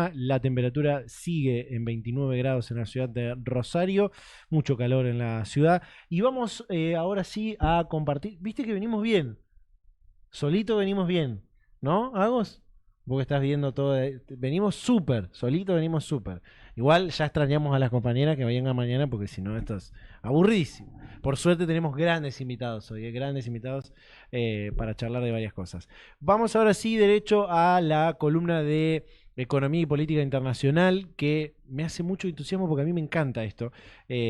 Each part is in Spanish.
mañana. La temperatura sigue en 29 grados en la ciudad de Rosario, mucho calor en la ciudad. Y vamos ahora sí a compartir. Viste que venimos bien, solito venimos bien, ¿no, Agos? Vos que estás viendo todo, venimos súper, solito venimos súper. Igual ya extrañamos a las compañeras que vayan mañana porque si no esto es aburrísimo. Por suerte tenemos grandes invitados hoy, grandes invitados para charlar de varias cosas. Vamos ahora sí derecho a la columna de Economía y Política Internacional, que me hace mucho entusiasmo porque a mí me encanta esto.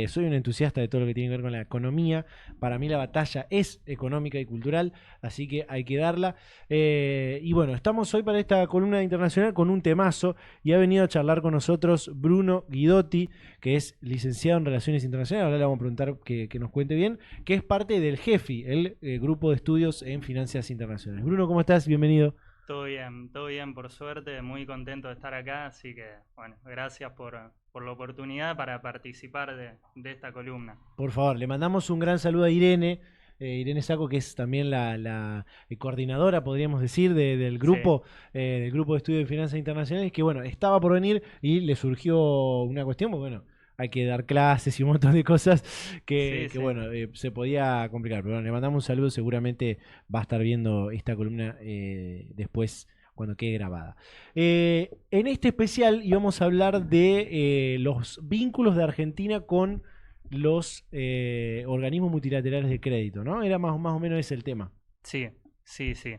Soy un entusiasta de todo lo que tiene que ver con la economía. Para mí la batalla es económica y cultural, así que hay que darla. Y bueno, estamos hoy para esta columna internacional con un temazo y ha venido a charlar con nosotros Bruno Guidotti, que es licenciado en Relaciones Internacionales. Ahora le vamos a preguntar que nos cuente bien, que es parte del GEFI, el Grupo de Estudios en Finanzas Internacionales. Bruno, ¿cómo estás? Bienvenido. Todo bien, por suerte, muy contento de estar acá, así que, bueno, gracias por la oportunidad para participar de esta columna. Por favor, le mandamos un gran saludo a Irene. Irene Saco, que es también la coordinadora, podríamos decir, Sí, del grupo de estudio de finanzas internacionales, que bueno, estaba por venir y le surgió una cuestión, pues bueno, hay que dar clases y un montón de cosas sí, que sí. bueno, se podía complicar. Pero bueno, le mandamos un saludo, seguramente va a estar viendo esta columna después cuando quede grabada. En este especial íbamos a hablar de los vínculos de Argentina con los organismos multilaterales de crédito, ¿no? Era más o menos ese el tema. Sí, sí, sí.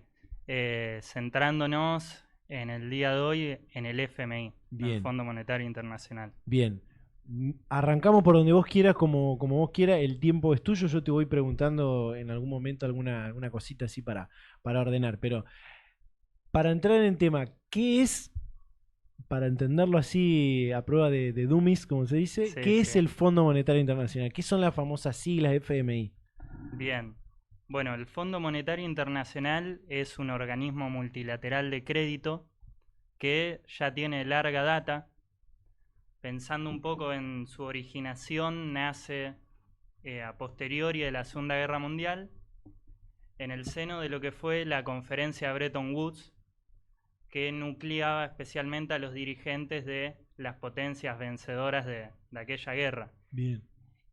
Centrándonos en el día de hoy en el FMI, en el Bien, Fondo Monetario Internacional. bien. Arrancamos por donde vos quieras, como vos quieras, el tiempo es tuyo, yo te voy preguntando en algún momento alguna cosita así para ordenar, pero para entrar en tema, ¿qué es, para entenderlo así a prueba de dummies, como se dice, Sí, qué sí. es el Fondo Monetario Internacional? ¿Qué son las famosas siglas FMI? Bien. Bueno, el Fondo Monetario Internacional es un organismo multilateral de crédito que ya tiene larga data. Pensando un poco en su originación, nace a posteriori de la Segunda Guerra Mundial, en el seno de lo que fue la conferencia Bretton Woods, que nucleaba especialmente a los dirigentes de las potencias vencedoras de aquella guerra. Bien.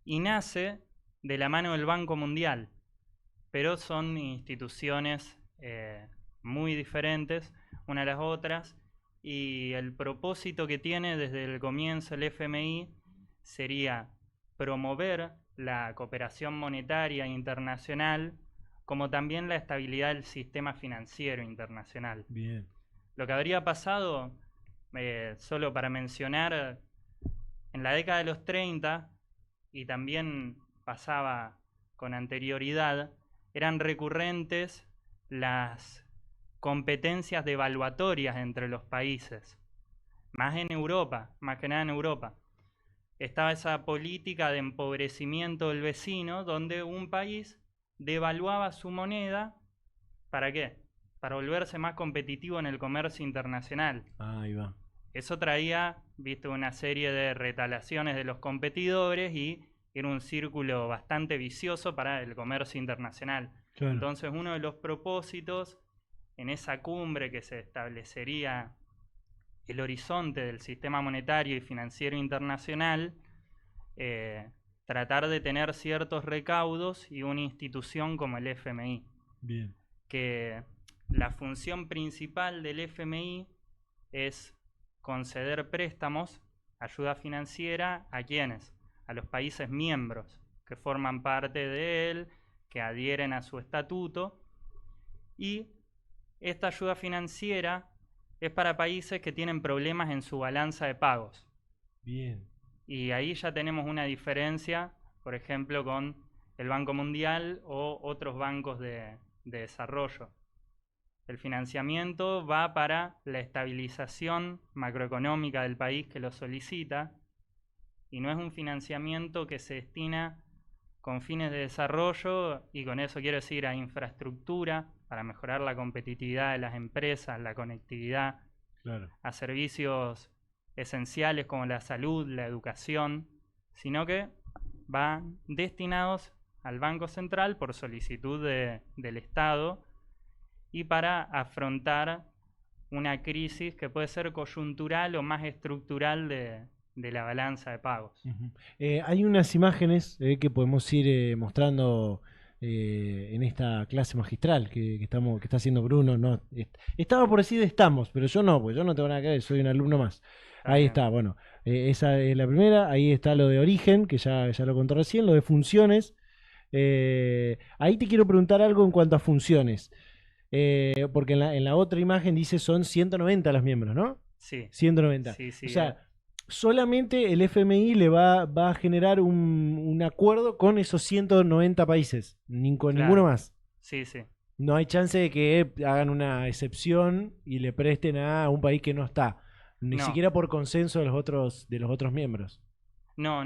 Y nace de la mano del Banco Mundial, pero son instituciones muy diferentes una de las otras, y el propósito que tiene desde el comienzo el FMI sería promover la cooperación monetaria internacional como también la estabilidad del sistema financiero internacional. Bien. Lo que habría pasado, solo para mencionar, en la década de los 30, y también pasaba con anterioridad, eran recurrentes las competencias devaluatorias entre los países, más en Europa, más que nada en Europa. Estaba esa política de empobrecimiento del vecino, donde un país devaluaba su moneda. ¿Para qué? Para volverse más competitivo en el comercio internacional. Ahí va. Eso traía, viste, una serie de retalaciones de los competidores y era un círculo bastante vicioso para el comercio internacional. Claro. Entonces, uno de los propósitos en esa cumbre que se establecería el horizonte del sistema monetario y financiero internacional, eh, tratar de tener ciertos recaudos y una institución como el FMI, Bien. que la función principal del FMI es conceder préstamos, ayuda financiera, ¿a quiénes? A los países miembros que forman parte de él, que adhieren a su estatuto, y esta ayuda financiera es para países que tienen problemas en su balanza de pagos. Bien. Y ahí ya tenemos una diferencia, por ejemplo, con el Banco Mundial o otros bancos de desarrollo. El financiamiento va para la estabilización macroeconómica del país que lo solicita, y no es un financiamiento que se destina con fines de desarrollo, y con eso quiero decir a infraestructura para mejorar la competitividad de las empresas, la conectividad, Claro. a servicios esenciales como la salud, la educación, sino que van destinados al Banco Central por solicitud del Estado y para afrontar una crisis que puede ser coyuntural o más estructural de la balanza de pagos. Hay unas imágenes que podemos ir mostrando en esta clase magistral que está haciendo Bruno. No, estaba por decir estamos, pero yo no, pues yo no tengo nada que ver, soy un alumno más. Está Ahí bien. está, bueno, esa es la primera. Ahí está lo de origen, que ya lo contó recién, lo de funciones. Ahí te quiero preguntar algo en cuanto a funciones. Porque en la otra imagen dice son 190 los miembros, ¿no? Sí, 190. sí, sí. O sea, solamente el FMI le va a generar un acuerdo con esos 190 países, con ninguno claro. más. Sí, sí. No hay chance de que hagan una excepción y le presten a un país que no está, ni No, siquiera por consenso de los otros miembros. no.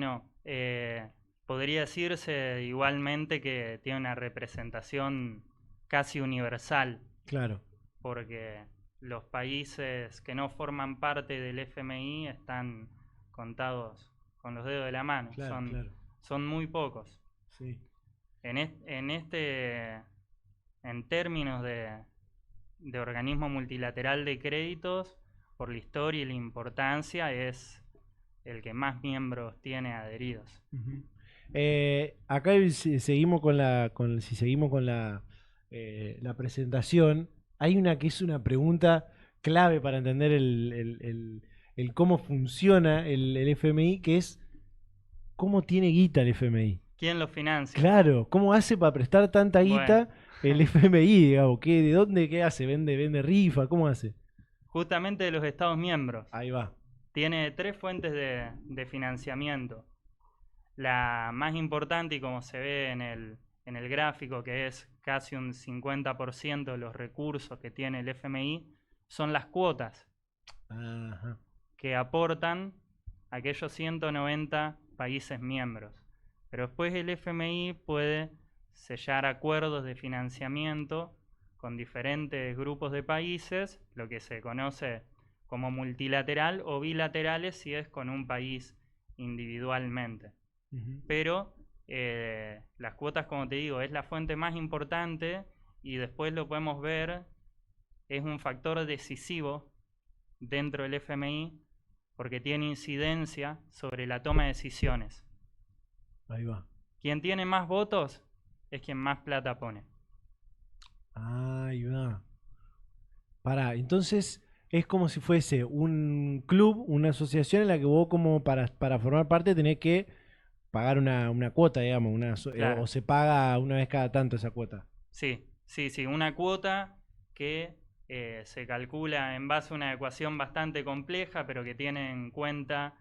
Podría decirse igualmente que tiene una representación casi universal, Claro, porque los países que no forman parte del FMI están contados con los dedos de la mano, claro, claro. son muy pocos. Sí. En términos de organismo multilateral de créditos, por la historia y la importancia, es el que más miembros tiene adheridos. Ujú. Acá si seguimos si seguimos con la presentación, hay una que es una pregunta clave para entender el cómo funciona el FMI, que es cómo tiene guita el FMI. ¿Quién lo financia? Claro, ¿cómo hace para prestar tanta Bueno, guita el FMI, digamos? ¿De dónde qué hace? ¿Vende rifa? ¿Cómo hace? justamente de los Estados miembros. Ahí va. Tiene tres fuentes de financiamiento. La más importante, y como se ve en el gráfico, que es casi un 50% de los recursos que tiene el FMI, son las cuotas Ajá. que aportan aquellos 190 países miembros. Pero después el FMI puede sellar acuerdos de financiamiento con diferentes grupos de países, lo que se conoce como multilateral o bilaterales si es con un país individualmente. Ujú. Pero las cuotas, como te digo, es la fuente más importante y después lo podemos ver, es un factor decisivo dentro del FMI porque tiene incidencia sobre la toma de decisiones. Ahí va. Quien tiene más votos es quien más plata pone. Ahí va. Pará, entonces es como si fuese un club, una asociación en la que vos como para formar parte tenés que pagar una cuota, digamos, o Claro, se paga una vez cada tanto esa cuota. sí, una cuota que se calcula en base a una ecuación bastante compleja, pero que tiene en cuenta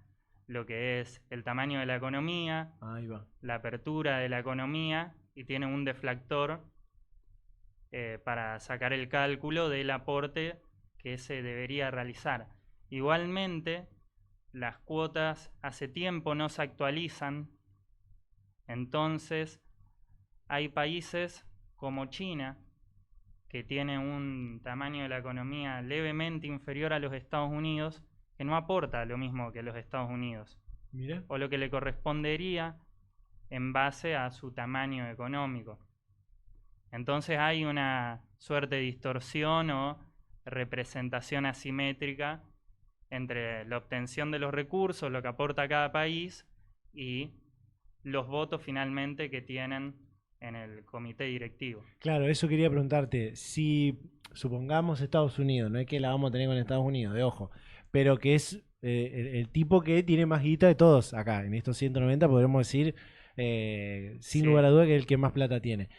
lo que es el tamaño de la economía, Ahí va. la apertura de la economía y tiene un deflactor para sacar el cálculo del aporte que se debería realizar. Igualmente, las cuotas hace tiempo no se actualizan, entonces hay países como China, que tiene un tamaño de la economía levemente inferior a los Estados Unidos, que no aporta lo mismo que los Estados Unidos, Mira. o lo que le correspondería en base a su tamaño económico. Entonces hay una suerte de distorsión o representación asimétrica entre la obtención de los recursos, lo que aporta cada país, y los votos finalmente que tienen en el comité directivo. Claro, eso quería preguntarte. Si supongamos Estados Unidos, no es que la vamos a tener con Estados Unidos, de ojo, pero que es el tipo que tiene más guita de todos acá. En estos 190 podremos decir, sin Sí, lugar a duda, que es el que más plata tiene.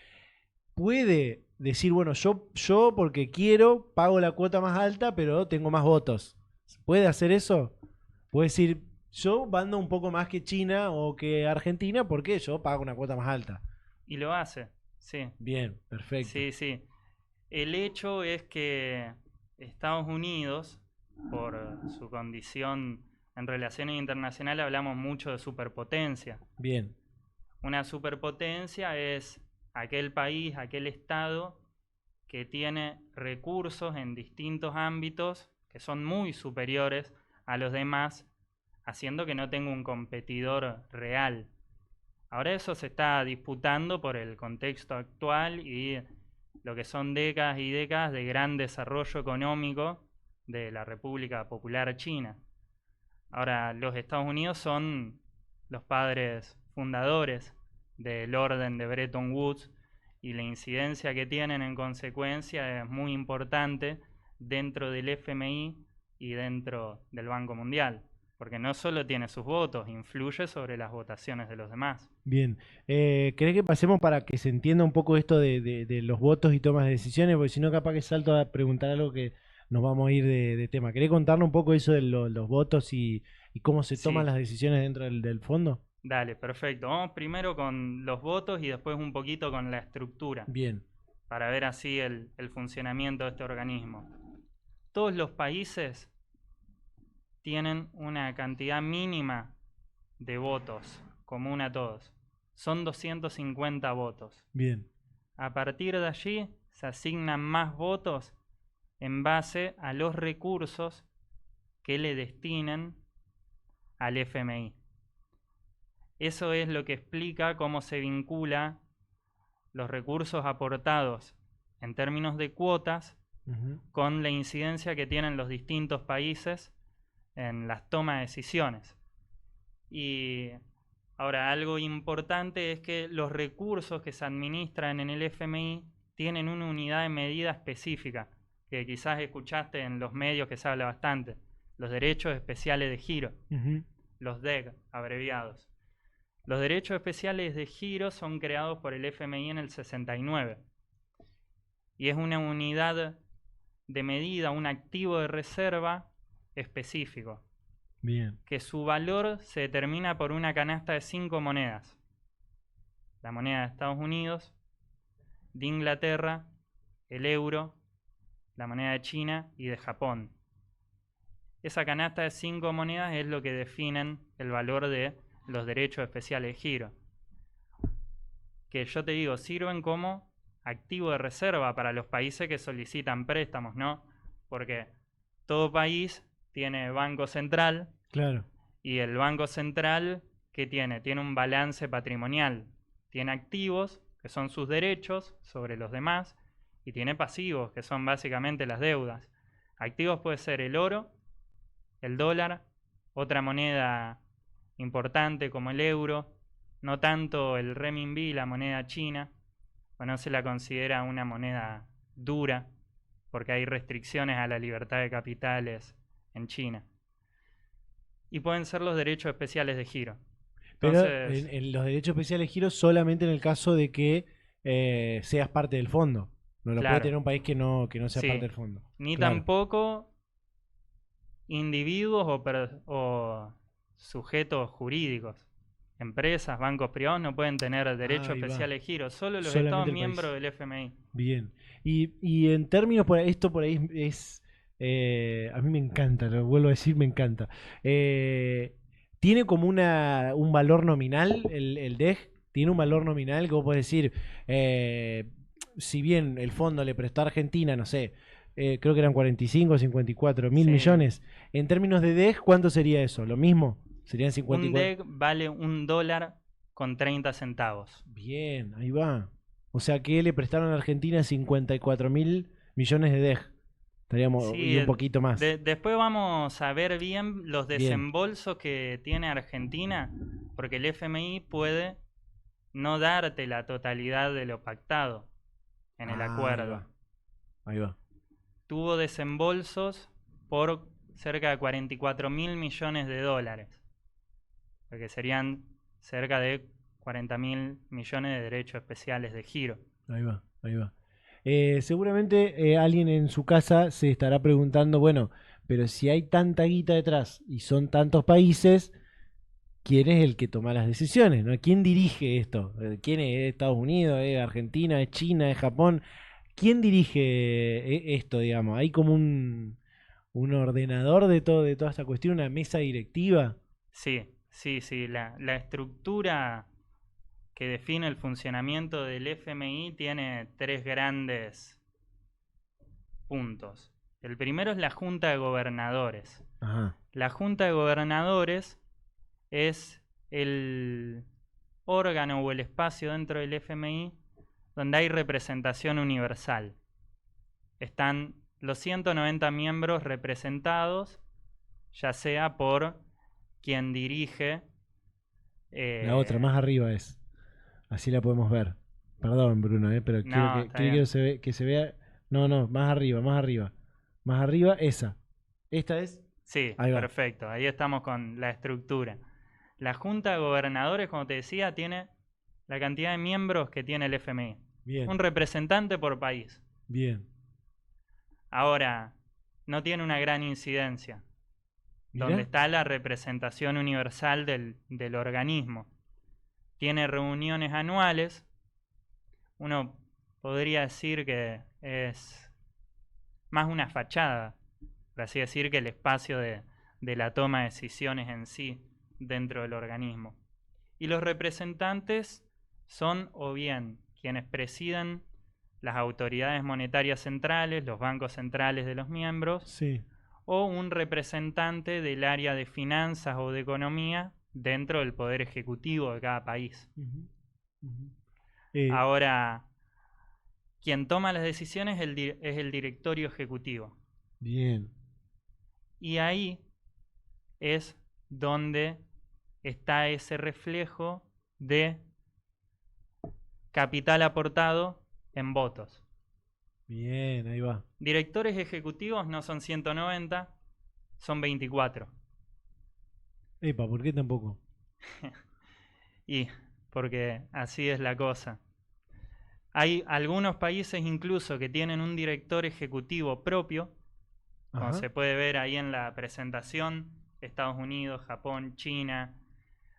Puede decir, bueno, yo porque quiero pago la cuota más alta, pero tengo más votos. ¿Puede hacer eso? Puede decir, yo bando un poco más que China o que Argentina porque yo pago una cuota más alta. y lo hace, sí, Bien, perfecto. sí. El hecho es que Estados Unidos, por su condición en relaciones internacionales, hablamos mucho de superpotencia. Bien. Una superpotencia es aquel país, aquel estado que tiene recursos en distintos ámbitos que son muy superiores a los demás, haciendo que no tenga un competidor real. Ahora eso se está disputando por el contexto actual y lo que son décadas y décadas de gran desarrollo económico de la República Popular China. Ahora, los Estados Unidos son los padres fundadores del orden de Bretton Woods y la incidencia que tienen en consecuencia es muy importante dentro del FMI y dentro del Banco Mundial, porque no solo tiene sus votos, influye sobre las votaciones de los demás. Bien. ¿Querés que pasemos para que se entienda un poco esto de los votos y tomas de decisiones? Porque si no, capaz que salto a preguntar algo que nos vamos a ir de tema. ¿Querés contarnos un poco eso de los votos y cómo se toman Sí, las decisiones dentro del fondo? dale, perfecto. Vamos primero con los votos y después un poquito con la estructura, Bien. para ver así el funcionamiento de este organismo. Todos los países tienen una cantidad mínima de votos, común a todos. Son 250 votos. Bien. A partir de allí se asignan más votos en base a los recursos que le destinen al FMI. Eso es lo que explica cómo se vincula los recursos aportados en términos de cuotas Ujú. con la incidencia que tienen los distintos países en las tomas de decisiones. Y ahora, algo importante es que los recursos que se administran en el FMI tienen una unidad de medida específica, que quizás escuchaste en los medios que se habla bastante, los derechos especiales de giro, Ujú. los DEG abreviados. Los derechos especiales de giro son creados por el FMI en el 69 y es una unidad de medida, un activo de reserva específico, Bien. que su valor se determina por una canasta de 5 monedas. La moneda de Estados Unidos, de Inglaterra, el euro, la moneda de China y de Japón. Esa canasta de 5 monedas es lo que definen el valor de los derechos especiales de giro, que yo te digo, sirven como activo de reserva para los países que solicitan préstamos, ¿no? Porque todo país tiene banco central Claro. y el banco central, ¿qué tiene? Tiene un balance patrimonial, tiene activos, que son sus derechos sobre los demás, y tiene pasivos, que son básicamente las deudas. Activos puede ser el oro, el dólar, otra moneda importante como el euro, no tanto el renminbi, la moneda china, o no se la considera una moneda dura, porque hay restricciones a la libertad de capitales en China. Y pueden ser los derechos especiales de giro. Pero Entonces, en los derechos especiales de giro solamente en el caso de que seas parte del fondo. No lo puede claro, tener un país que no sea parte sí, del fondo. ni Claro. tampoco individuos o sujetos jurídicos. Empresas, bancos privados no pueden tener derechos Ahí va. especiales de giro, solo los Estados Solamente el miembros país. del FMI. Bien. Y en términos, esto por ahí es, a mí me encanta, lo vuelvo a decir, me encanta. ¿Tiene como un valor nominal el DEG? ¿Tiene un valor nominal que vos podés decir, eh, si bien el fondo le prestó a Argentina, no sé, creo que eran 45 o 54 mil Sí. millones, en términos de DEG, ¿cuánto sería eso? ¿Lo mismo? ¿Serían Un 54? DEG vale $1 con 30 centavos. Bien, ahí va. O sea que le prestaron a Argentina 54 mil millones de DEG. Estaríamos, y Sí, un poquito más. después vamos a ver bien los Bien. desembolsos que tiene Argentina, porque el FMI puede no darte la totalidad de lo pactado en el Ah, ahí acuerdo. va. Ahí va. Tuvo desembolsos por cerca de 44 mil millones de dólares, porque serían cerca de 40 mil millones de derechos especiales de giro. Ahí va. Ahí va. Seguramente alguien en su casa se estará preguntando, bueno, pero si hay tanta guita detrás y son tantos países, ¿quién es el que toma las decisiones? ¿No? ¿Quién dirige esto? ¿Quién es? ¿Es Estados Unidos? ¿Es Argentina? ¿Es China? ¿Es Japón? ¿Quién dirige esto, digamos? ¿Hay como un ordenador de todo, de toda esta cuestión, una mesa directiva? Sí, sí, sí, la estructura que define el funcionamiento del FMI tiene 3 grandes puntos. El primero es la Junta de Gobernadores. Ajá. La Junta de Gobernadores es el órgano o el espacio dentro del FMI donde hay representación universal. Están los 190 miembros representados, ya sea por quien dirige. La otra, más arriba es. Así la podemos ver. Perdón, Bruno, pero No, está bien. que se vea. No, no, más arriba, más arriba. Más arriba, esa. Esta es. Sí, Ahí va. perfecto. Ahí estamos con la estructura. La Junta de Gobernadores, como te decía, tiene la cantidad de miembros que tiene el FMI. Bien, Un representante por país. bien. Ahora, no tiene una gran incidencia, donde Mirá. está la representación universal del organismo. Tiene reuniones anuales. Uno podría decir que es más una fachada, por así decir, que el espacio de la toma de decisiones en sí dentro del organismo. Y los representantes son o bien quienes presiden las autoridades monetarias centrales, los bancos centrales de los miembros, Sí. o un representante del área de finanzas o de economía dentro del poder ejecutivo de cada país. Ujú, ujú. Ahora, quien toma las decisiones es el directorio ejecutivo. Bien. Y ahí es donde está ese reflejo de capital aportado en votos. Bien, ahí va. Directores ejecutivos no son 190, son 24. Epa, ¿por qué tampoco? Y porque así es la cosa. Hay algunos países incluso que tienen un director ejecutivo propio, como Ajá. se puede ver ahí en la presentación: Estados Unidos, Japón, China,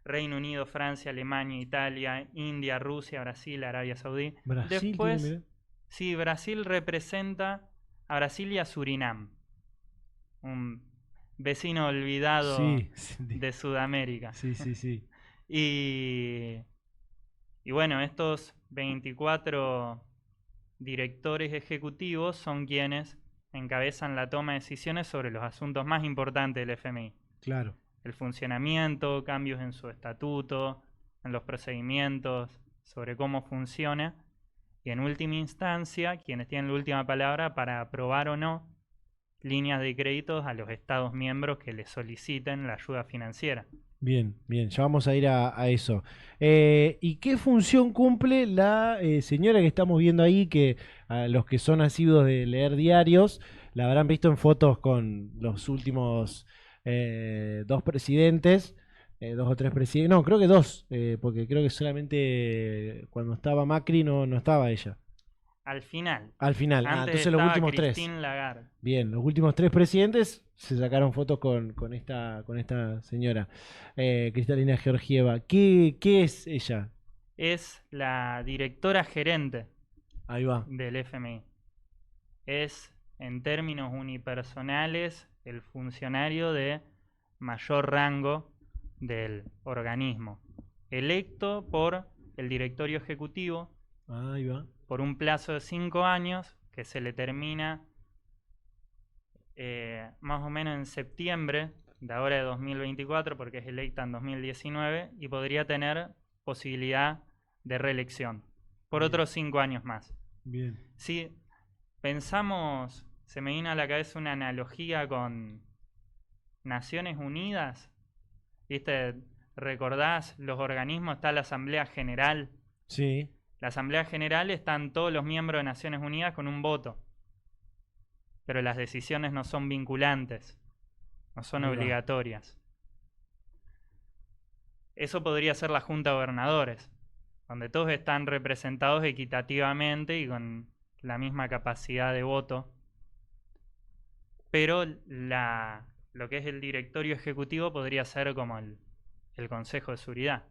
Reino Unido, Francia, Alemania, Italia, India, Rusia, Brasil, Arabia Saudí. Brasil tiene, Después, mirá. sí, Brasil representa a Brasil y a Surinam, un vecino olvidado Sí, sí, de Sudamérica. sí, sí, sí. Y bueno, estos 24 directores ejecutivos son quienes encabezan la toma de decisiones sobre los asuntos más importantes del FMI. Claro. El funcionamiento, cambios en su estatuto, en los procedimientos, sobre cómo funciona. Y en última instancia, quienes tienen la última palabra para aprobar o no líneas de créditos a los Estados miembros que les soliciten la ayuda financiera. Bien, bien, ya vamos a ir a eso. ¿Y qué función cumple la señora que estamos viendo ahí? Que a los que son asiduos de leer diarios la habrán visto en fotos con los últimos dos presidentes, dos o tres presidentes. No, creo que dos, porque creo que solamente cuando estaba Macri no estaba ella. Al final, Al final, antes entonces los estaba últimos tres. Christine Lagarde. Bien, los últimos tres presidentes se sacaron fotos con esta señora, Cristalina Georgieva. ¿Qué es ella? Es la directora gerente Ahí va. del FMI. Es, en términos unipersonales, el funcionario de mayor rango del organismo, electo por el directorio ejecutivo Ahí va. por un plazo de 5 años que se le termina más o menos en septiembre de ahora de 2024, porque es electa en 2019, y podría tener posibilidad de reelección por Bien. otros 5 años más. Bien. Si pensamos, se me viene a la cabeza una analogía con Naciones Unidas, ¿viste? ¿Recordás los organismos? Está la Asamblea General. Sí. La Asamblea General están todos los miembros de Naciones Unidas con un voto, pero las decisiones no son vinculantes, no son obligatorias. Eso podría ser la Junta de Gobernadores, donde todos están representados equitativamente y con la misma capacidad de voto, pero lo que es el directorio ejecutivo podría ser como el Consejo de Seguridad.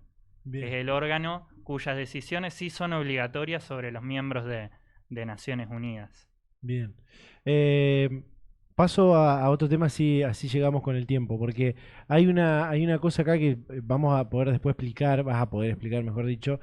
Bien. Es el órgano cuyas decisiones sí son obligatorias sobre los miembros de Naciones Unidas. Bien. Paso a otro tema, así llegamos con el tiempo, porque hay una cosa acá que vamos a poder después explicar, vas a poder explicar, mejor dicho,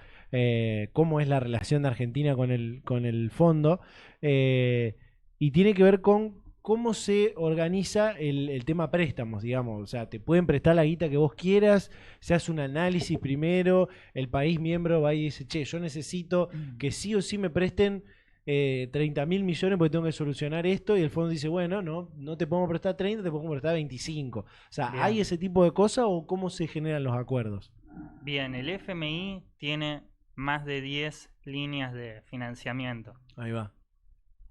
cómo es la relación de Argentina con el fondo, y tiene que ver con cómo se organiza el tema préstamos, digamos. O sea, te pueden prestar la guita que vos quieras, se hace un análisis primero, el país miembro va y dice, che, yo necesito que sí o sí me presten 30.000 millones porque tengo que solucionar esto, y el fondo dice, bueno, no te podemos prestar 30, te podemos prestar 25. O sea, ¿hay Bien. ese tipo de cosas o cómo se generan los acuerdos? Bien, el FMI tiene más de 10 líneas de financiamiento. Ahí va.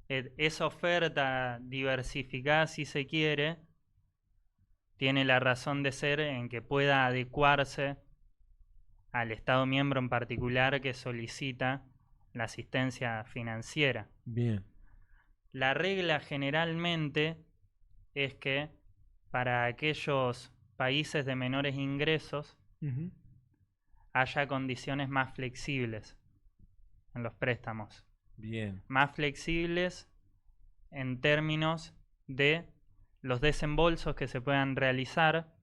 Esa oferta diversificada, si se quiere, tiene la razón de ser en que pueda adecuarse al Estado miembro en particular que solicita la asistencia financiera. Bien. La regla generalmente es que para aquellos países de menores ingresos Ujú. haya condiciones más flexibles en los préstamos. Bien. Más flexibles en términos de los desembolsos que se puedan realizar,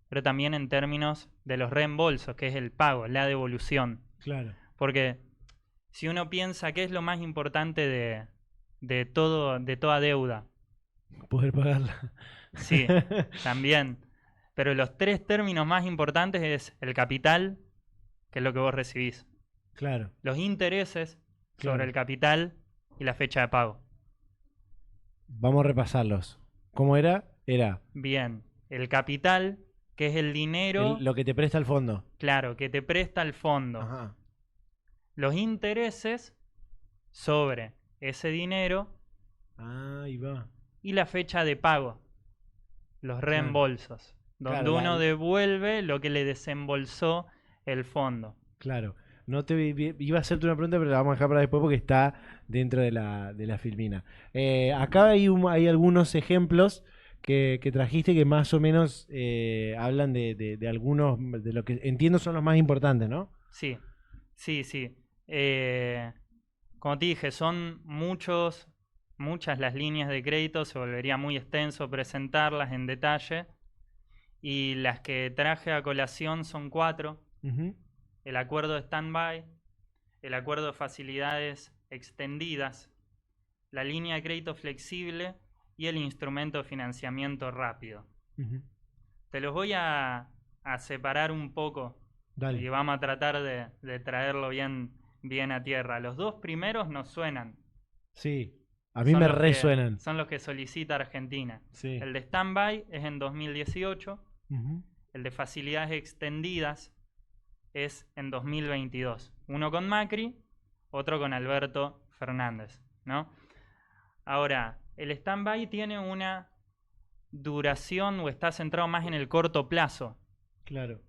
pero también en términos de los reembolsos, que es el pago, la devolución. Claro. Porque si uno piensa qué es lo más importante de toda deuda, Poder pagarla. sí, también. Pero los tres términos más importantes es el capital, que es lo que vos recibís, Claro. los intereses sobre Claro. el capital y la fecha de pago. Vamos a repasarlos. ¿Cómo era? Era Bien, el capital, que es el dinero, lo que te presta el fondo. claro, que te presta el fondo. Ajá. Los intereses sobre ese dinero Ahí va. y la fecha de pago, los Claro. reembolsos, donde Claro, uno devuelve lo que le desembolsó el fondo. claro. No te iba a hacerte una pregunta, pero la vamos a dejar para después porque está dentro de la filmina. Acá hay algunos ejemplos que trajiste que más o menos hablan de algunos, de lo que entiendo son los más importantes, ¿no? Sí, sí, sí. Como te dije, son muchas las líneas de crédito, se volvería muy extenso presentarlas en detalle. Y las que traje a colación son 4. Ujú. El acuerdo de stand-by, el acuerdo de facilidades extendidas, la línea de crédito flexible y el instrumento de financiamiento rápido. Ujú. Te los voy a separar un poco y Dale. vamos a tratar de traerlo bien a tierra. Los dos primeros nos suenan. Sí. A mí me resuenan. Son los que solicita Argentina. Sí. El de stand-by es en 2018. Ujú. El de facilidades extendidas es en 2022. Uno con Macri, otro con Alberto Fernández, ¿no? Ahora, el stand-by tiene una duración o está centrado más en el corto plazo. Claro.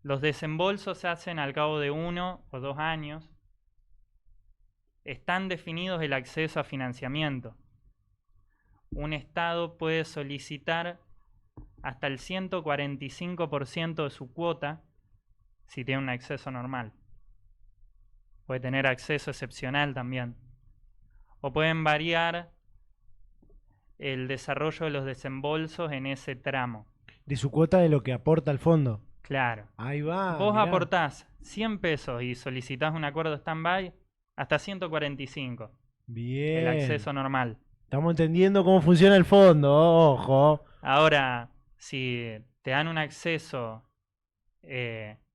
Los desembolsos se hacen al cabo de 1 o 2 años. Están definidos el acceso a financiamiento. Un Estado puede solicitar hasta el 145% de su cuota si tiene un acceso normal. Puede tener acceso excepcional también. O pueden variar el desarrollo de los desembolsos en ese tramo. De su cuota de lo que aporta el fondo. Claro. Ahí va. Vos mirá. aportás 100 pesos y solicitás un acuerdo stand-by hasta 145. Bien. El acceso normal. Estamos entendiendo cómo funciona el fondo, ojo. Ahora, si te dan un acceso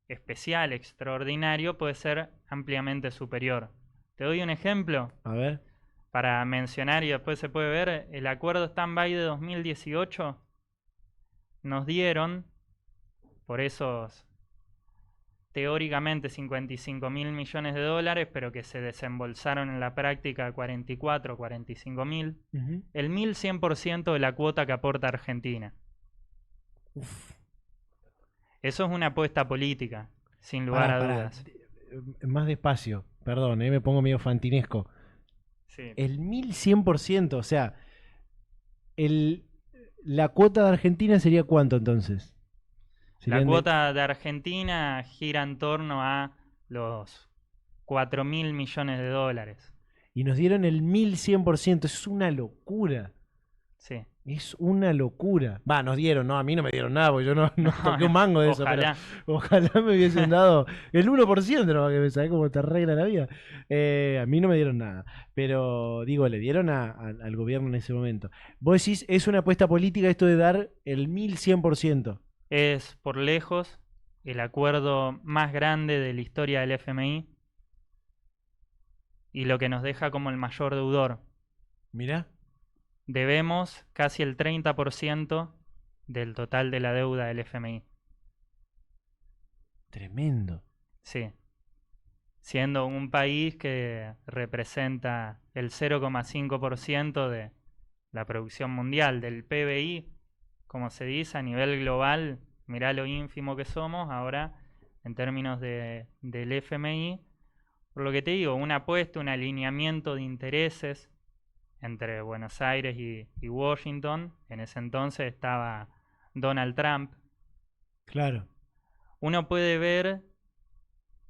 especial, extraordinario, puede ser ampliamente superior. Te doy un ejemplo A ver. para mencionar y después se puede ver. El acuerdo stand-by de 2018 nos dieron, por esos teóricamente 55.000 millones de dólares, pero que se desembolsaron en la práctica 44, 45.000, Ujú. el 1100% de la cuota que aporta Argentina. Uf. Eso es una apuesta política, sin lugar a dudas. Más despacio. Perdón, me pongo medio fantinesco. Sí. El 1100%, o sea, la cuota de Argentina sería ¿cuánto entonces? La Serían cuota de Argentina gira en torno a los 4.000 millones de dólares. y nos dieron el 1100%. Es una locura. Sí. Es una locura. Va, nos dieron, no, a mí no me dieron nada, porque yo no toqué un no, mango de ojalá. eso. Pero ojalá me hubiesen dado el 1%, ¿no? Que me sabés cómo te arregla la vida. A mí no me dieron nada. Pero, digo, le dieron al gobierno en ese momento. Vos decís, es una apuesta política esto de dar el 1100%. Es por lejos el acuerdo más grande de la historia del FMI. y lo que nos deja como el mayor deudor. Mirá. Debemos casi el 30% del total de la deuda del FMI. Tremendo. Sí. Siendo un país que representa el 0,5% de la producción mundial, del PBI, como se dice, a nivel global, mirá lo ínfimo que somos ahora en términos del FMI. Por lo que te digo, una apuesta, un alineamiento de intereses entre Buenos Aires y Washington. En ese entonces estaba Donald Trump. Claro. Uno puede ver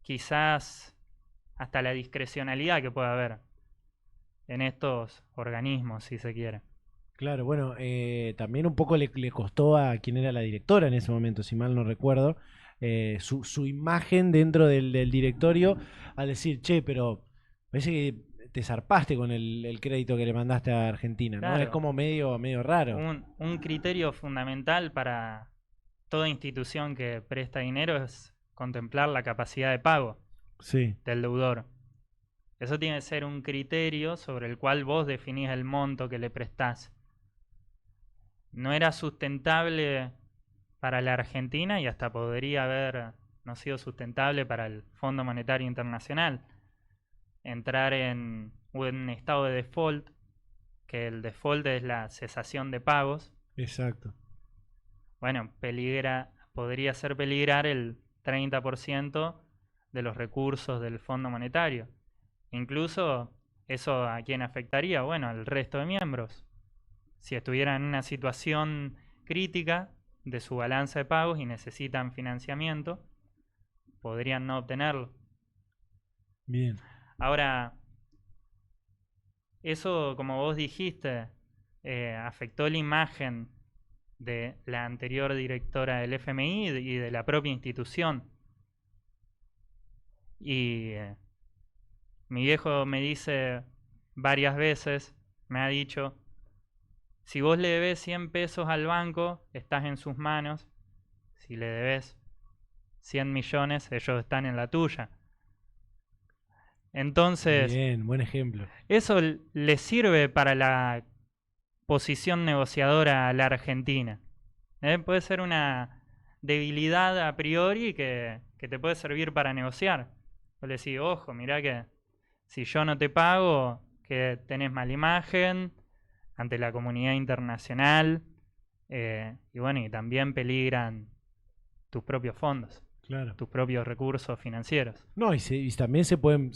quizás hasta la discrecionalidad que puede haber en estos organismos, si se quiere. Claro, bueno, también un poco le costó a quien era la directora en ese momento, si mal no recuerdo, su imagen dentro del directorio al decir, che, pero parece que te zarpaste con el crédito que le mandaste a Argentina, ¿no? Es Claro, como medio raro. un criterio fundamental para toda institución que presta dinero es contemplar la capacidad de pago Sí, del deudor. Eso tiene que ser un criterio sobre el cual vos definís el monto que le prestás. No era sustentable para la Argentina y hasta podría haber no sido sustentable para el Fondo Monetario Internacional entrar en un estado de default, que el default es la cesación de pagos. exacto. Bueno, podría hacer peligrar el 30% de los recursos del Fondo Monetario. Incluso eso a quién afectaría, bueno, al resto de miembros. Si estuvieran en una situación crítica de su balanza de pagos y necesitan financiamiento, podrían no obtenerlo. Bien. Ahora, eso, como vos dijiste, afectó la imagen de la anterior directora del FMI y de la propia institución. Y mi viejo me dice varias veces, me ha dicho, si vos le debes 100 pesos al banco, estás en sus manos. Si le debes 100 millones, ellos están en la tuya. Entonces, Bien, buen ejemplo. eso le sirve para la posición negociadora a la Argentina. Puede ser una debilidad a priori que te puede servir para negociar. Vos le decís, ojo, mirá que si yo no te pago, que tenés mala imagen ante la comunidad internacional, y bueno, y también peligran tus propios fondos, Claro. tus propios recursos financieros. No, y también se pueden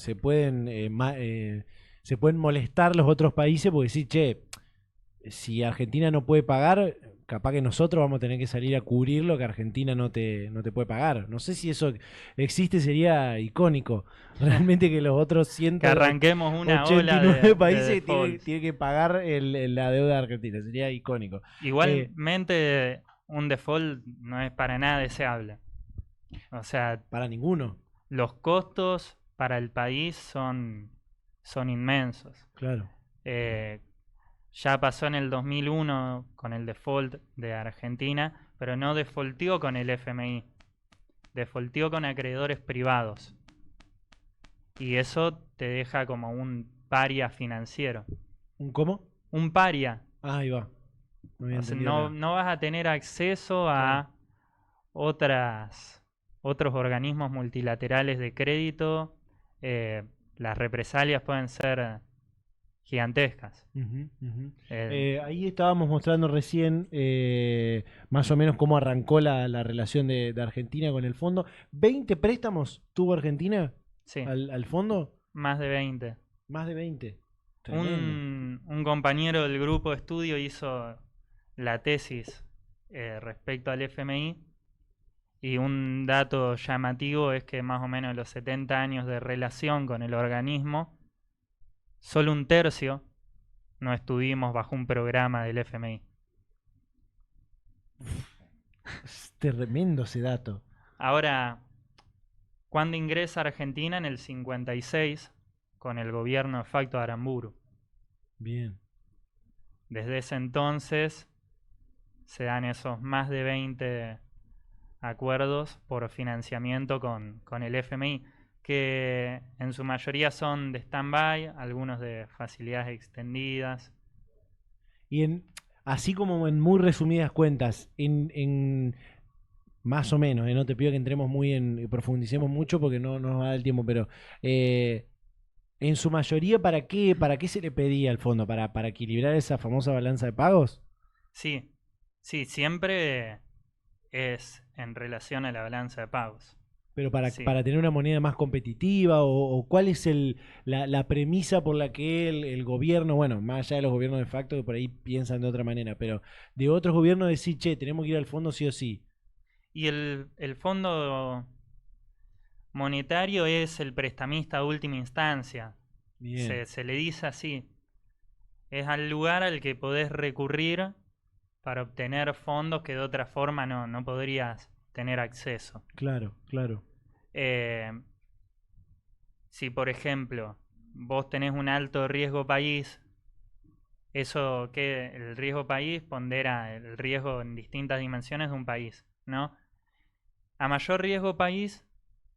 molestar los otros países porque decir, che, si Argentina no puede pagar, capaz que nosotros vamos a tener que salir a cubrir lo que Argentina no te puede pagar. No sé si eso existe, sería icónico. Realmente que los otros Que arranquemos una ola 189 de países defaults. tienen que pagar la deuda de Argentina. Sería icónico. Igualmente, un default no es para nada deseable. O sea, Para ninguno. los costos para el país son inmensos. Claro. Ya pasó en el 2001 con el default de Argentina, pero no defaultió con el FMI, defaultió con acreedores privados. Y eso te deja como un paria financiero. ¿Un cómo? Un paria. Ahí va. No había O sea, entendido nada. no vas a tener acceso a otros organismos multilaterales de crédito. Las represalias pueden ser gigantescas. Ujú, ujú. Eh, Ahí estábamos mostrando recién más o menos cómo arrancó la relación de Argentina con el fondo. ¿20 préstamos tuvo Argentina sí, al fondo? más de 20. Más de 20. Tremendo. Un compañero del grupo de estudio hizo la tesis respecto al FMI, y un dato llamativo es que más o menos los 70 años de relación con el organismo, solo un tercio no estuvimos bajo un programa del FMI. Es tremendo ese dato. Ahora, ¿cuándo ingresa Argentina? En el 56, con el gobierno de facto de Aramburu. Bien. Desde ese entonces se dan esos más de 20 acuerdos por financiamiento con el FMI. que en su mayoría son de stand-by, algunos de facilidades extendidas. Y así como en muy resumidas cuentas, más o menos, no te pido que entremos profundicemos mucho porque no nos va a dar el tiempo, pero en su mayoría, para qué se le pedía al fondo? ¿Para equilibrar esa famosa balanza de pagos? Sí, sí, siempre es en relación a la balanza de pagos. Pero Sí. para tener una moneda más competitiva, o cuál es la premisa por la que el gobierno, bueno, más allá de los gobiernos de facto que por ahí piensan de otra manera, pero de otros gobiernos decir, che, tenemos que ir al fondo sí o sí. Y el Fondo Monetario es el prestamista de última instancia. Bien, Se le dice así. Es al lugar al que podés recurrir para obtener fondos que de otra forma no podrías tener acceso. claro, claro. Eh, si, por ejemplo, vos tenés un alto riesgo país, eso que el riesgo país pondera el riesgo en distintas dimensiones de un país, ¿no? A mayor riesgo país,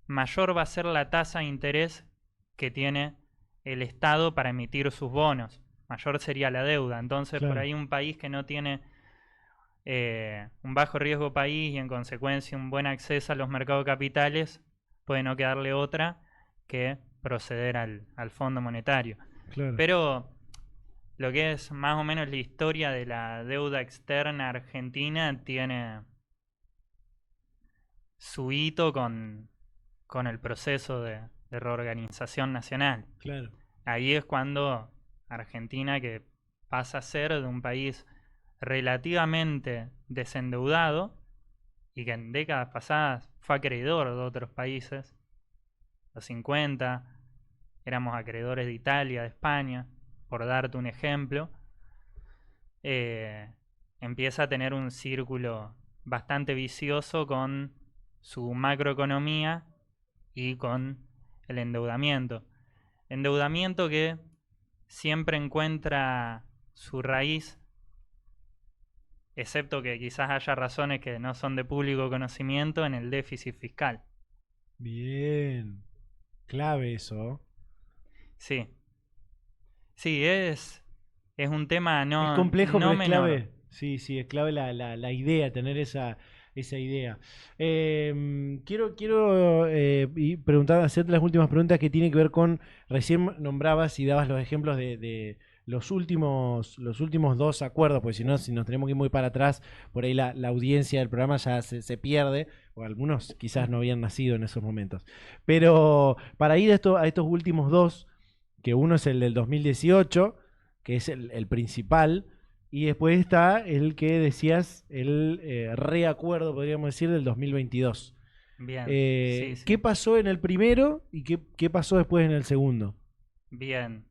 mayor va a ser la tasa de interés que tiene el Estado para emitir sus bonos. Mayor sería la deuda. Entonces, por Claro, ahí un país que no tiene un bajo riesgo país y en consecuencia un buen acceso a los mercados de capitales, puede no quedarle otra que proceder al Fondo Monetario. claro. Pero lo que es más o menos la historia de la deuda externa argentina tiene su hito con el proceso de reorganización nacional. Claro. Ahí es cuando Argentina, que pasa a ser de un país relativamente desendeudado y que en décadas pasadas fue acreedor de otros países, los 50, éramos acreedores de Italia, de España, por darte un ejemplo, eh, empieza a tener un círculo bastante vicioso con su macroeconomía y con el endeudamiento. Endeudamiento que siempre encuentra su raíz, excepto que quizás haya razones que no son de público conocimiento, en el déficit fiscal. Bien. Clave eso. Sí, sí, es un tema Es complejo, pero no es menor. clave. Sí, sí, es clave la idea, tener esa idea. Quiero hacerte las últimas preguntas que tienen que ver con, recién nombrabas y dabas los ejemplos de los últimos dos acuerdos, porque si no, si nos tenemos que ir muy para atrás, por ahí la audiencia del programa ya se pierde, o algunos quizás no habían nacido en esos momentos. Pero para ir a estos últimos dos, que uno es el del 2018, que es el principal, y después está el que decías, el reacuerdo, podríamos decir, del 2022. Bien, sí, ¿Qué sí. pasó en el primero y qué pasó después en el segundo? Bien.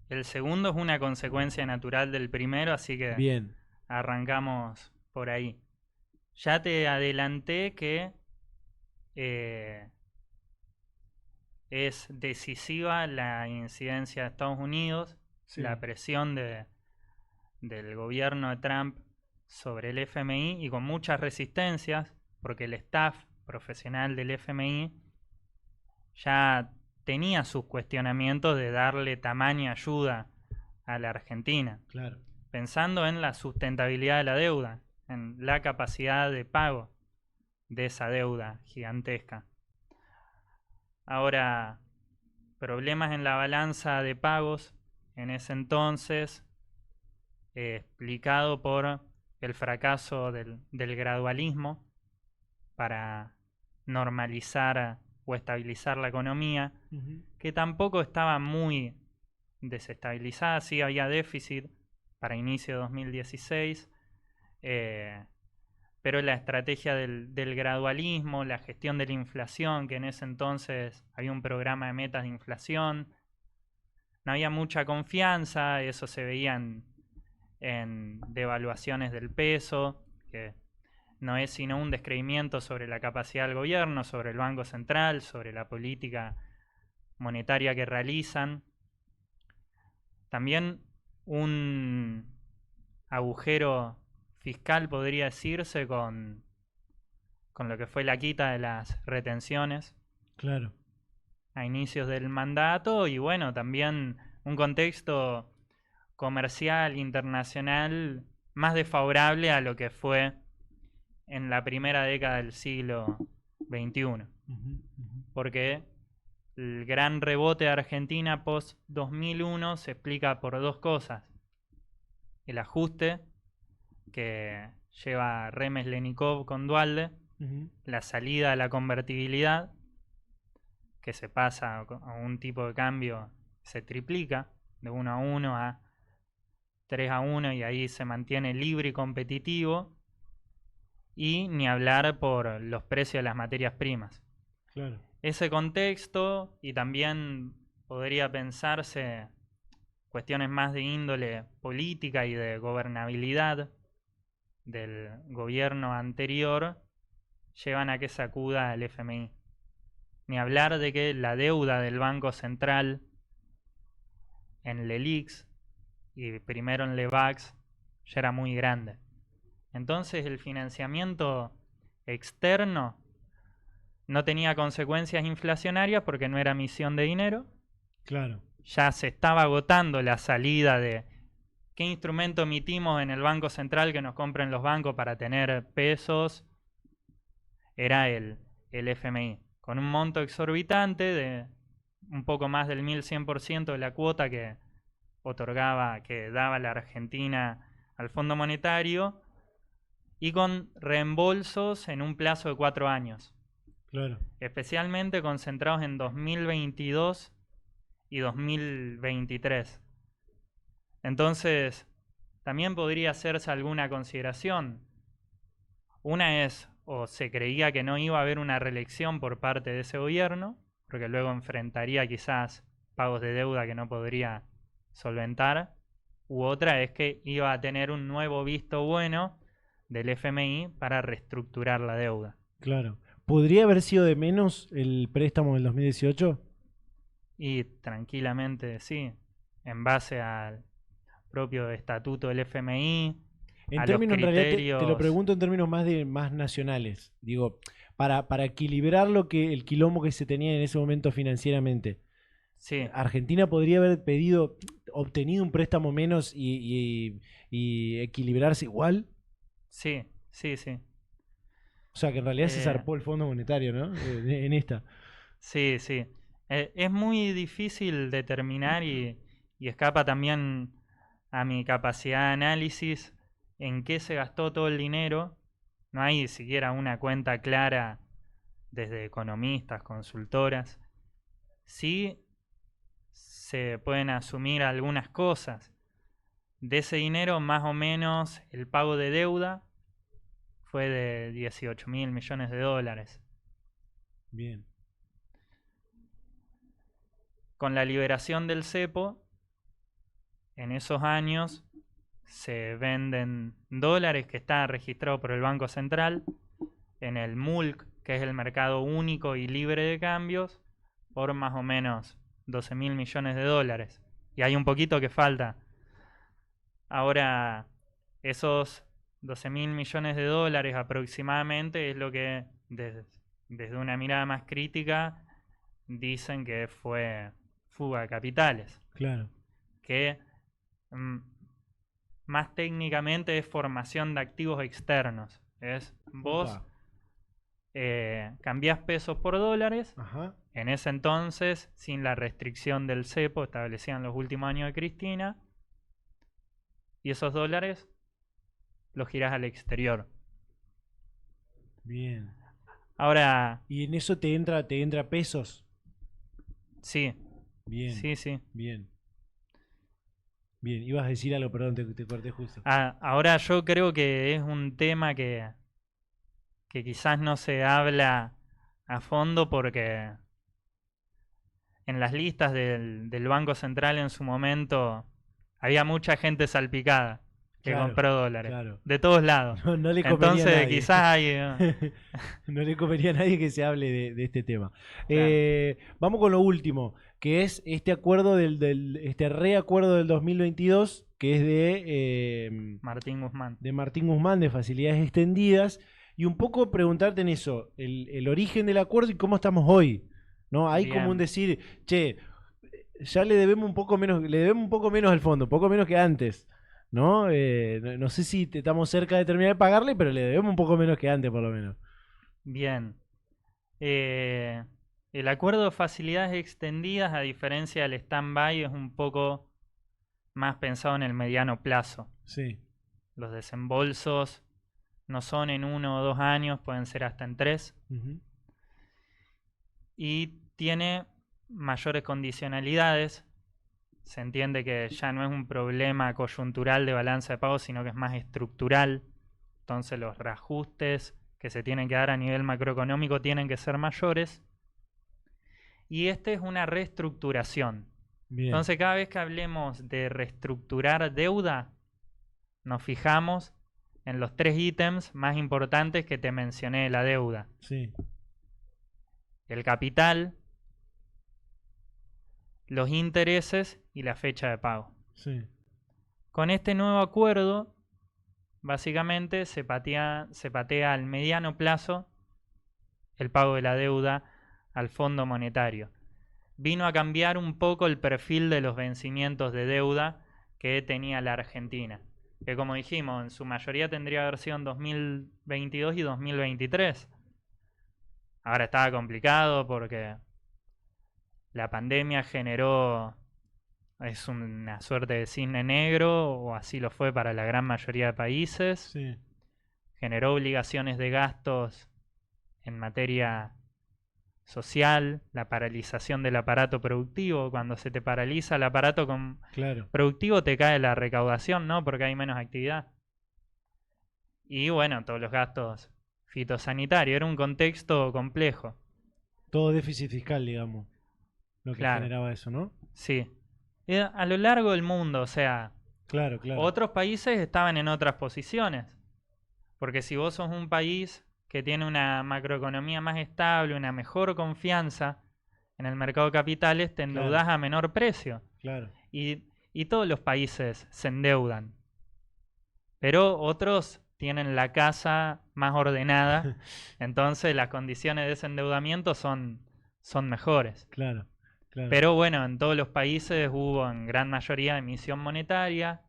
El segundo es una consecuencia natural del primero, así que Bien, arrancamos por ahí. Ya te adelanté que es decisiva la incidencia de Estados Unidos, sí, la presión del gobierno de Trump sobre el FMI y con muchas resistencias, porque el staff profesional del FMI ya tenía sus cuestionamientos de darle tamaña ayuda a la Argentina, claro. pensando en la sustentabilidad de la deuda, en la capacidad de pago de esa deuda gigantesca. Ahora, problemas en la balanza de pagos en ese entonces, explicado por el fracaso del gradualismo para normalizar o estabilizar la economía, Ujú. que tampoco estaba muy desestabilizada, sí había déficit para inicio de 2016, pero la estrategia del gradualismo, la gestión de la inflación, que en ese entonces había un programa de metas de inflación, no había mucha confianza, eso se veía en devaluaciones del peso, que no es sino un descreimiento sobre la capacidad del gobierno, sobre el Banco Central, sobre la política monetaria que realizan. También un agujero fiscal, podría decirse, con lo que fue la quita de las retenciones. Claro. a inicios del mandato y bueno, también un contexto comercial internacional más desfavorable a lo que fue en la primera década del siglo XXI. Porque el gran rebote de Argentina post-2001 se explica por dos cosas. El ajuste que lleva Remes-Lenikov con Duhalde, la salida de la convertibilidad, que se pasa a un tipo de cambio, se triplica de 1 a 1 a 3 a 1 y ahí se mantiene libre y competitivo, y ni hablar por los precios de las materias primas. Claro. Ese contexto, y también podría pensarse cuestiones más de índole política y de gobernabilidad del gobierno anterior, llevan a que sacuda al FMI. Ni hablar de que la deuda del Banco Central en LELIX y primero en LEVAX ya era muy grande. Entonces el financiamiento externo no tenía consecuencias inflacionarias porque no era emisión de dinero. Claro. Ya se estaba agotando la salida de qué instrumento emitimos en el Banco Central que nos compren los bancos para tener pesos. Era el FMI, con un monto exorbitante de un poco más del 1100% de la cuota que daba la Argentina al Fondo Monetario, y con reembolsos en un plazo de 4 años. Claro. Especialmente concentrados en 2022 y 2023. Entonces, también podría hacerse alguna consideración. Una es, o se creía que no iba a haber una reelección por parte de ese gobierno, porque luego enfrentaría quizás pagos de deuda que no podría solventar, u otra es que iba a tener un nuevo visto bueno del FMI para reestructurar la deuda. Claro. ¿Podría haber sido de menos el préstamo del 2018? Y tranquilamente sí, en base al propio estatuto del FMI, En a los términos, en realidad, te lo criterios. pregunto en términos más nacionales. Digo, para equilibrar el quilombo que se tenía en ese momento financieramente. Sí, Argentina podría haber obtenido un préstamo menos y equilibrarse igual. sí, sí, sí. O sea, que en realidad se Eh, zarpó el Fondo Monetario, ¿no? En esta. sí, sí. Es muy difícil determinar y escapa también a mi capacidad de análisis en qué se gastó todo el dinero. No hay siquiera una cuenta clara desde economistas, consultoras. Sí se pueden asumir algunas cosas. De ese dinero, más o menos, el pago de deuda fue de 18.000 millones de dólares. Bien. Con la liberación del cepo, en esos años se venden dólares que están registrados por el Banco Central en el MULC, que es el mercado único y libre de cambios, por más o menos 12.000 millones de dólares. Y hay un poquito que falta. Ahora, esos 12.000 millones de dólares aproximadamente es lo que desde una mirada más crítica dicen que fue fuga de capitales, Claro. que más técnicamente es formación de activos externos. Es vos cambiás pesos por dólares. Ajá. En ese entonces, sin la restricción del cepo establecida en los últimos años de Cristina, y esos dólares los girás al exterior. Bien. Ahora, ¿Y en eso te entra pesos? sí, Bien. sí, sí. Bien. Bien. Ibas a decir algo, perdón, te corté justo. Ahora yo creo que es un tema que quizás no se habla a fondo porque en las listas del Banco Central en su momento había mucha gente salpicada que Claro, compró dólares. claro. De todos lados. No le convenía a Entonces nadie. quizás hay... No le convenía a nadie que se hable de este tema. Claro. Vamos con lo último, que es este acuerdo este reacuerdo del 2022, que es Martín Guzmán. de Martín Guzmán, de facilidades extendidas, y un poco preguntarte en eso, el origen del acuerdo y cómo estamos hoy. ¿no? Hay como un Bien, decir, che, ya le debemos le debemos un poco menos al fondo, un poco menos que antes, ¿no? No sé si estamos cerca de terminar de pagarle, pero le debemos un poco menos que antes, por lo menos. bien. Eh, el acuerdo de facilidades extendidas, a diferencia del stand-by, es un poco más pensado en el mediano plazo. Sí. Los desembolsos no son en 1 o 2 años, pueden ser hasta en 3. Ujú. Y tiene mayores condicionalidades. Se entiende que ya no es un problema coyuntural de balanza de pagos, sino que es más estructural. Entonces los reajustes que se tienen que dar a nivel macroeconómico tienen que ser mayores. Y este es una reestructuración. Bien. Entonces cada vez que hablemos de reestructurar deuda, nos fijamos en los 3 ítems más importantes que te mencioné de la deuda. Sí. El capital, los intereses y la fecha de pago. Sí. Con este nuevo acuerdo, básicamente se patea al mediano plazo el pago de la deuda al Fondo Monetario. Vino a cambiar un poco el perfil de los vencimientos de deuda que tenía la Argentina, que como dijimos, en su mayoría tendría que haber sido en 2022 y 2023. Ahora estaba complicado porque la pandemia es una suerte de cisne negro, o así lo fue para la gran mayoría de países. Sí. Generó obligaciones de gastos en materia social, la paralización del aparato productivo. Cuando se te paraliza el aparato Claro. productivo, te cae la recaudación, ¿no? Porque hay menos actividad. Y bueno, todos los gastos fitosanitarios. Era un contexto complejo. Todo déficit fiscal, digamos, lo que Claro, generaba eso, ¿no? sí. A lo largo del mundo, o sea, Claro, claro. otros países estaban en otras posiciones. Porque si vos sos un país que tiene una macroeconomía más estable, una mejor confianza en el mercado de capitales, te Claro, endeudás a menor precio. claro. Y todos los países se endeudan. Pero otros tienen la casa más ordenada, entonces las condiciones de ese endeudamiento son mejores. Claro, claro. Pero bueno, en todos los países hubo en gran mayoría emisión monetaria,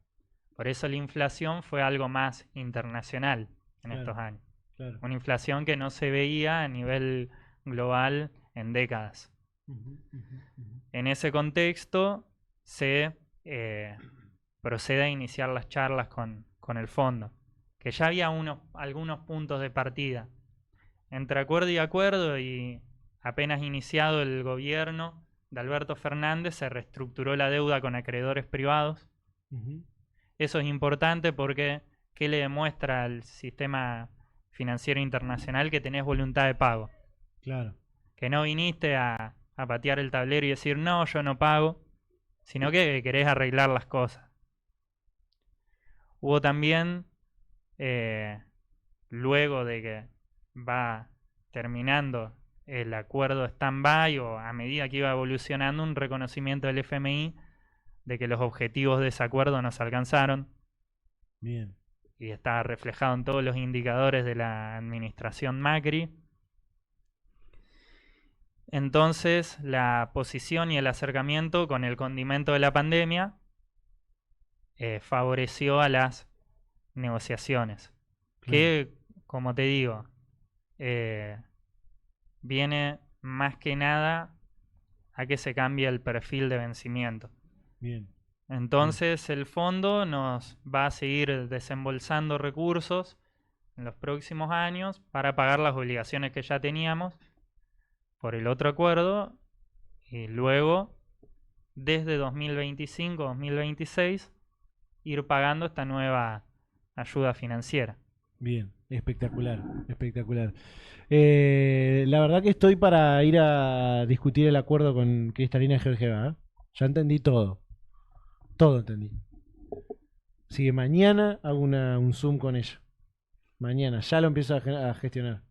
por eso la inflación fue algo más internacional en Claro, estos años. claro. Una inflación que no se veía a nivel global en décadas. Ujú, ujú, ujú. En ese contexto se procede a iniciar las charlas con el fondo, que ya había algunos puntos de partida. Entre acuerdo y acuerdo, y apenas iniciado el gobierno de Alberto Fernández, se reestructuró la deuda con acreedores privados. Ujú. Eso es importante porque ¿qué le demuestra al sistema financiero internacional? Que tenés voluntad de pago. Claro, Que no viniste a patear el tablero y decir, no, yo no pago, sino que querés arreglar las cosas. Hubo también, eh, luego de que va terminando el acuerdo stand-by, o a medida que iba evolucionando, un reconocimiento del FMI de que los objetivos de ese acuerdo no se alcanzaron, bien. y está reflejado en todos los indicadores de la administración Macri. Entonces, la posición y el acercamiento con el condimento de la pandemia favoreció a las negociaciones, Claro, que, como te digo, eh, viene más que nada a que se cambie el perfil de vencimiento. bien, bien. Entonces el fondo nos va a seguir desembolsando recursos en los próximos años para pagar las obligaciones que ya teníamos por el otro acuerdo, y luego, desde 2025-2026, ir pagando esta nueva ayuda financiera. Bien, espectacular, espectacular. La verdad que estoy para ir a discutir el acuerdo con Cristalina Georgieva, ¿eh? Ya entendí todo, todo entendí. Así que mañana hago un Zoom con ella. Mañana, ya lo empiezo a gestionar.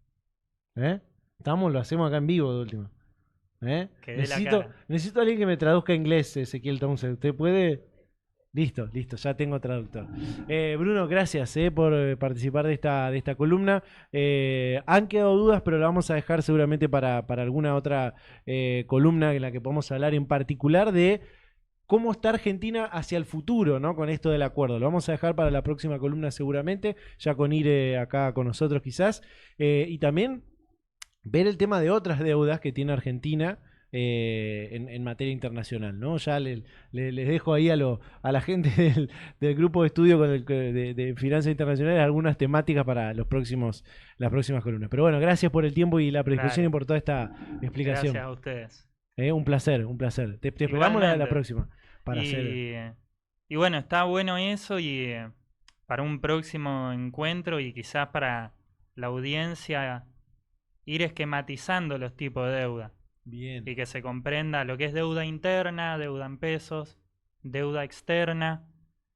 ¿Eh? Estamos, lo hacemos acá en vivo de última. ¿Eh? Que dé la cara. Necesito a alguien que me traduzca inglés, Ezequiel Townsend. ¿Usted puede? Listo, listo, ya tengo traductor. Bruno, gracias por participar de esta columna. Han quedado dudas, pero la vamos a dejar seguramente para alguna otra columna en la que podamos hablar en particular de cómo está Argentina hacia el futuro, ¿no? Con esto del acuerdo. Lo vamos a dejar para la próxima columna seguramente, ya con Ire acá con nosotros quizás. Y también ver el tema de otras deudas que tiene Argentina en materia internacional, ¿no? Ya les dejo ahí a la gente del grupo de estudio de finanzas internacionales algunas temáticas para las próximas columnas. Pero bueno, gracias por el tiempo y la predisposición y Dale. por toda esta explicación. Gracias a ustedes. Un placer, un placer. Te esperamos la Igualmente. próxima para hacer. Y bueno, está bueno eso y para un próximo encuentro y quizás para la audiencia ir esquematizando los tipos de deuda Bien. y que se comprenda lo que es deuda interna, deuda en pesos, deuda externa,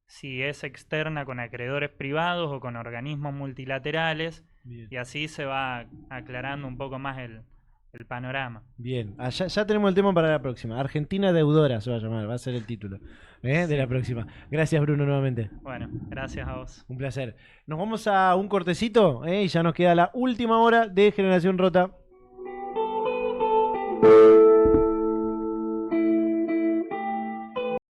si es externa con acreedores privados o con organismos multilaterales, Bien. y así se va aclarando un poco más el panorama. Bien, ya tenemos el tema para la próxima. Argentina deudora se va a llamar, va a ser el título de la próxima. Gracias, Bruno, nuevamente. Bueno, gracias a vos. Un placer. Nos vamos a un cortecito y ya nos queda la última hora de Generación Rota.